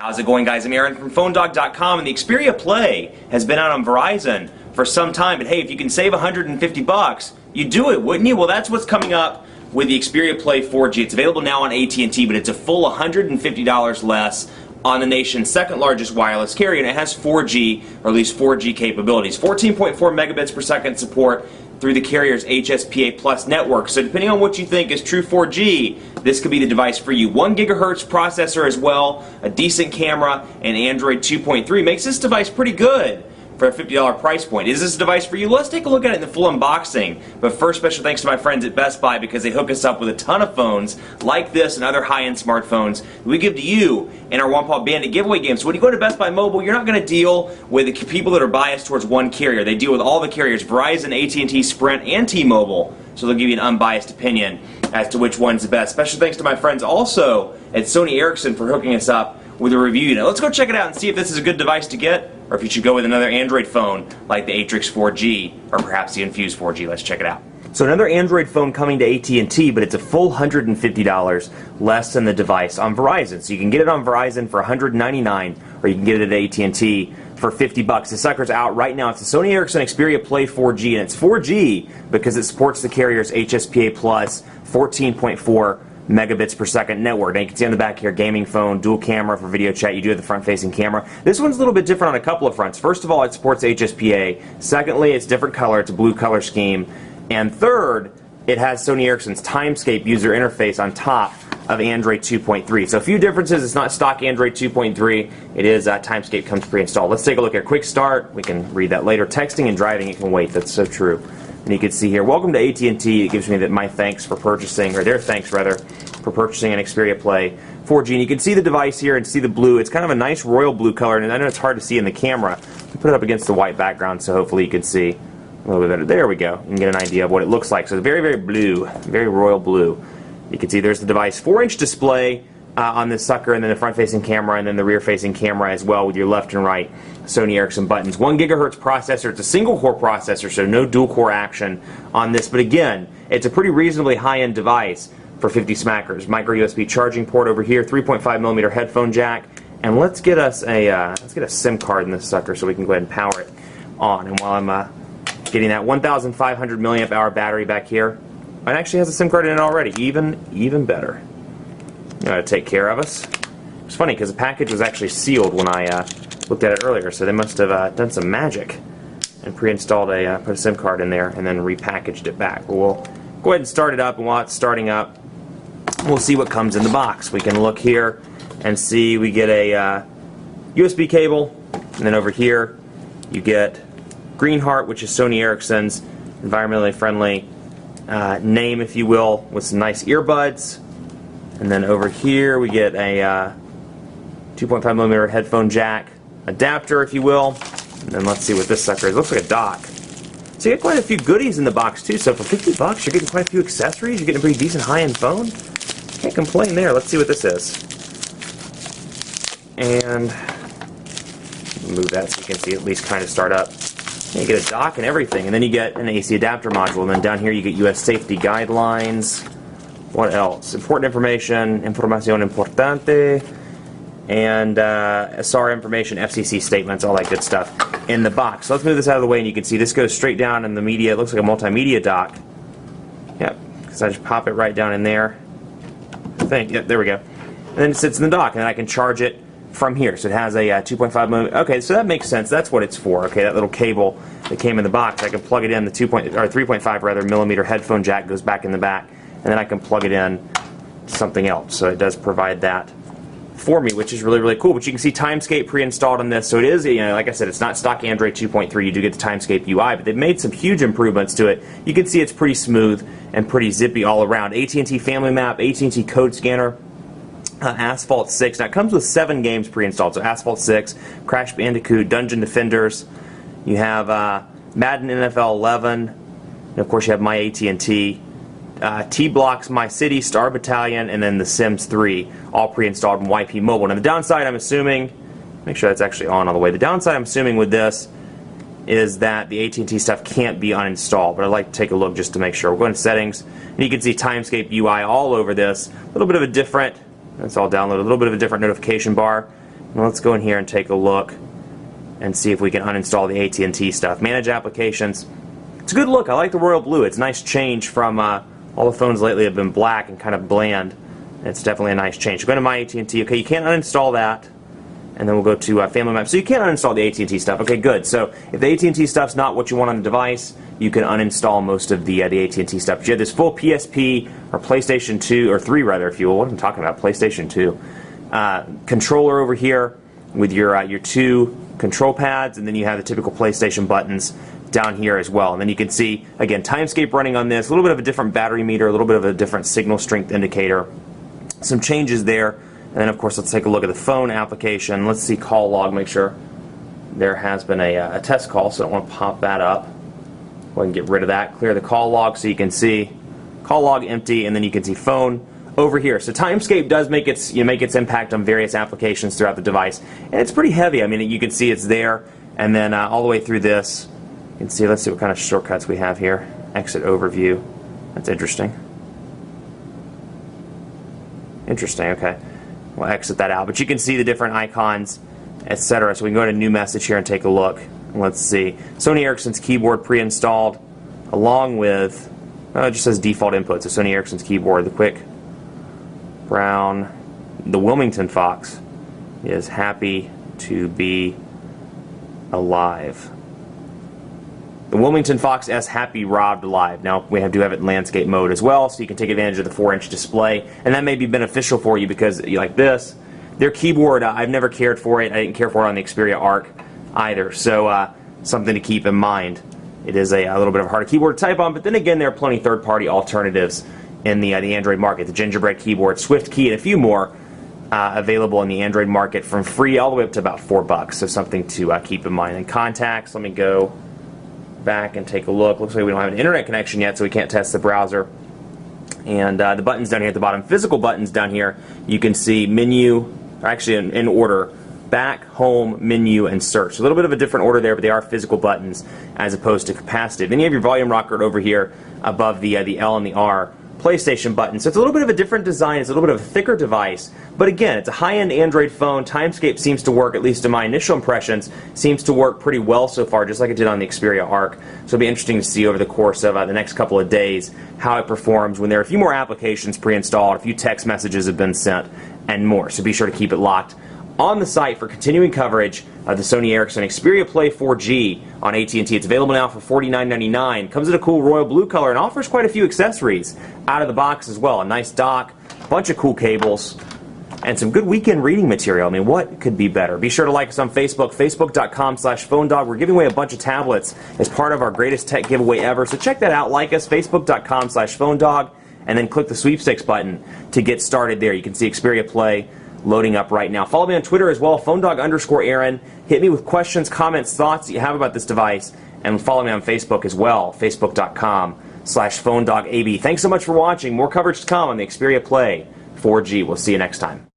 How's it going, guys? I'm Aaron from PhoneDog.com, and the Xperia Play has been out on Verizon for some time. But hey, if you can save $150, you'd do it, wouldn't you? Well, that's what's coming up with the Xperia Play 4G. It's available now on AT&T, but it's a full $150 less on the nation's second largest wireless carrier, and it has 4G, or at least 4G capabilities. 14.4 megabits per second support through the carrier's HSPA Plus network. So depending on what you think is true 4G, this could be the device for you. 1 gigahertz processor as well, a decent camera, and Android 2.3 makes this device pretty good for a $50 price point. Is this a device for you? Let's take a look at it in the full unboxing. But first, special thanks to my friends at Best Buy, because they hook us up with a ton of phones like this and other high-end smartphones that we give to you in our One Paw Bandit giveaway game. So when you go to Best Buy Mobile, you're not going to deal with the people that are biased towards one carrier. They deal with all the carriers, Verizon, AT&T, Sprint, and T-Mobile. So they'll give you an unbiased opinion as to which one's the best. Special thanks to my friends also at Sony Ericsson for hooking us up with a review unit. Let's go check it out and see if this is a good device to get, or if you should go with another Android phone like the Atrix 4G or perhaps the Infuse 4G. Let's check it out. So another Android phone coming to AT&T, but it's a full $150 less than the device on Verizon. So you can get it on Verizon for $199, or you can get it at AT&T for $50. The sucker's out right now. It's the Sony Ericsson Xperia Play 4G, and it's 4G because it supports the carrier's HSPA Plus 14.4 megabits per second network. Now you can see on the back here, gaming phone, dual camera for video chat. You do have the front-facing camera. This one's a little bit different on a couple of fronts. First of all, it supports HSPA. Secondly, it's different color. It's a blue color scheme. And third, it has Sony Ericsson's Timescape user interface on top of Android 2.3. So a few differences. It's not stock Android 2.3. It is Timescape comes pre-installed. Let's take a look at Quick Start. We can read that later. Texting and driving, it can wait. That's so true. And you can see here, welcome to AT&T. It gives me my thanks for purchasing, or their thanks rather, for purchasing an Xperia Play 4G. And you can see the device here and see the blue. It's kind of a nice royal blue color, and I know it's hard to see in the camera. Put it up against the white background so hopefully you can see a little bit better. There we go. You can get an idea of what it looks like. So it's very, very blue, very royal blue. You can see there's the device. 4-inch display on this sucker, and then the front-facing camera, and then the rear-facing camera as well with your left and right Sony Ericsson buttons. 1 gigahertz processor. It's a single-core processor, so no dual-core action on this. But again, it's a pretty reasonably high-end device for 50 smackers. Micro USB charging port over here, 3.5 millimeter headphone jack, and let's get us a SIM card in this sucker so we can go ahead and power it on. And while I'm getting that 1,500 milliamp hour battery back here, it actually has a SIM card in it already. Even better. You know how to take care of us. It's funny because the package was actually sealed when I looked at it earlier, so they must have done some magic and pre-installed put a SIM card in there and then repackaged it back. But we'll go ahead and start it up, and while it's starting up, we'll see what comes in the box. We can look here and see we get a USB cable, and then over here you get Greenheart, which is Sony Ericsson's environmentally friendly name, if you will, with some nice earbuds. And then over here we get a 2.5 millimeter headphone jack adapter, if you will. And then let's see what this sucker is. It looks like a dock. So you get quite a few goodies in the box too. So for $50, you're getting quite a few accessories. You're getting a pretty decent high-end phone. Can't complain there. Let's see what this is. And move that so you can see at least kind of start up. And you get a dock and everything, and then you get an AC adapter module. And then down here you get U.S. safety guidelines. What else? Important information, información importante, and SAR information, FCC statements, all that good stuff in the box. So let's move this out of the way, and you can see this goes straight down in the media. It looks like a multimedia dock. Yep, because I just pop it right down in there. I think. Yep, there we go. And then it sits in the dock, and then I can charge it from here. So it has a 2.5 millimeter. Okay, so that makes sense. That's what it's for. Okay, that little cable that came in the box, I can plug it in. The 3.5 rather millimeter headphone jack goes back in the back, and then I can plug it in to something else. So it does provide that for me, which is really, really cool. But you can see Timescape pre-installed on this. So it is, you know, like I said, it's not stock Android 2.3. You do get the Timescape UI, but they've made some huge improvements to it. You can see it's pretty smooth and pretty zippy all around. AT&T Family Map, AT&T Code Scanner, Asphalt 6. Now it comes with 7 games pre-installed. So Asphalt 6, Crash Bandicoot, Dungeon Defenders. You have Madden NFL 11. And of course you have My AT&T. T-Blocks, My City, Star Battalion, and then The Sims 3, all pre-installed in YP Mobile. Now the downside, I'm assuming, make sure that's actually on all the way. The downside, I'm assuming, with this is that the AT&T stuff can't be uninstalled, but I'd like to take a look just to make sure. We're going to Settings, and you can see Timescape UI all over this. A little bit of a different, it's all downloaded, a little bit of a different notification bar. Well, let's go in here and take a look and see if we can uninstall the AT&T stuff. Manage applications. It's a good look. I like the royal blue. It's a nice change from all the phones lately have been black and kind of bland. It's definitely a nice change. Go to My AT&T. Okay, you can't uninstall that. And then we'll go to Family Map. So you can't uninstall the AT&T stuff. Okay, good. So if the AT&T stuff's not what you want on the device, you can uninstall most of the AT&T stuff. But you have this full PSP or PlayStation 2 or 3 rather, if you will. What am I talking about? PlayStation 2 controller over here with your 2 control pads, and then you have the typical PlayStation buttons down here as well. And then you can see again Timescape running on this. A little bit of a different battery meter, a little bit of a different signal strength indicator. Some changes there. And then, of course, let's take a look at the phone application. Let's see call log, make sure there has been a test call, so I don't want to pop that up. Go ahead and get rid of that. Clear the call log so you can see call log empty, and then you can see phone over here. So Timescape does make its impact on various applications throughout the device, and it's pretty heavy. I mean, you can see it's there, and then all the way through this, you can see. Let's see what kind of shortcuts we have here. Exit overview. That's interesting. Interesting. Okay. We'll exit that out, but you can see the different icons, etc. So we can go to new message here and take a look. Let's see. Sony Ericsson's keyboard pre-installed, along with, it just says default input. So Sony Ericsson's keyboard, the quick brown, the Wilmington Fox is happy to be alive. The Wilmington Fox S Happy Robbed Alive. Now, we do have it in landscape mode as well, so you can take advantage of the 4-inch display, and that may be beneficial for you because you like this. Their keyboard, I've never cared for it. I didn't care for it on the Xperia Arc either, so something to keep in mind. It is a little bit of a harder keyboard to type on, but then again, there are plenty of third-party alternatives in the Android market. The Gingerbread keyboard, Swift Key, and a few more available in the Android market from free all the way up to about $4, so something to keep in mind. And contacts, let me go back and take a look. Looks like we don't have an internet connection yet, so we can't test the browser. And the buttons down here at the bottom, physical buttons down here, you can see menu, or actually in order, back, home, menu, and search. A little bit of a different order there, but they are physical buttons as opposed to capacitive. Then you have your volume rocker over here above the L and the R PlayStation button. So it's a little bit of a different design. It's a little bit of a thicker device. But again, it's a high-end Android phone. Timescape seems to work, at least in my initial impressions, seems to work pretty well so far, just like it did on the Xperia Arc. So it'll be interesting to see over the course of the next couple of days how it performs when there are a few more applications pre-installed, a few text messages have been sent, and more. So be sure to keep it locked on the site for continuing coverage of the Sony Ericsson Xperia Play 4G on AT&T. It's available now for $49.99. Comes in a cool royal blue color and offers quite a few accessories out of the box as well. A nice dock, a bunch of cool cables, and some good weekend reading material. I mean, what could be better? Be sure to like us on Facebook, facebook.com/phonedog. We're giving away a bunch of tablets as part of our greatest tech giveaway ever. So check that out. Like us, facebook.com/phonedog, and then click the sweepstakes button to get started there. You can see Xperia Play loading up right now. Follow me on Twitter as well, phonedog_Aaron. Hit me with questions, comments, thoughts that you have about this device, and follow me on Facebook as well, facebook.com/phonedogab. Thanks so much for watching. More coverage to come on the Xperia Play 4G. We'll see you next time.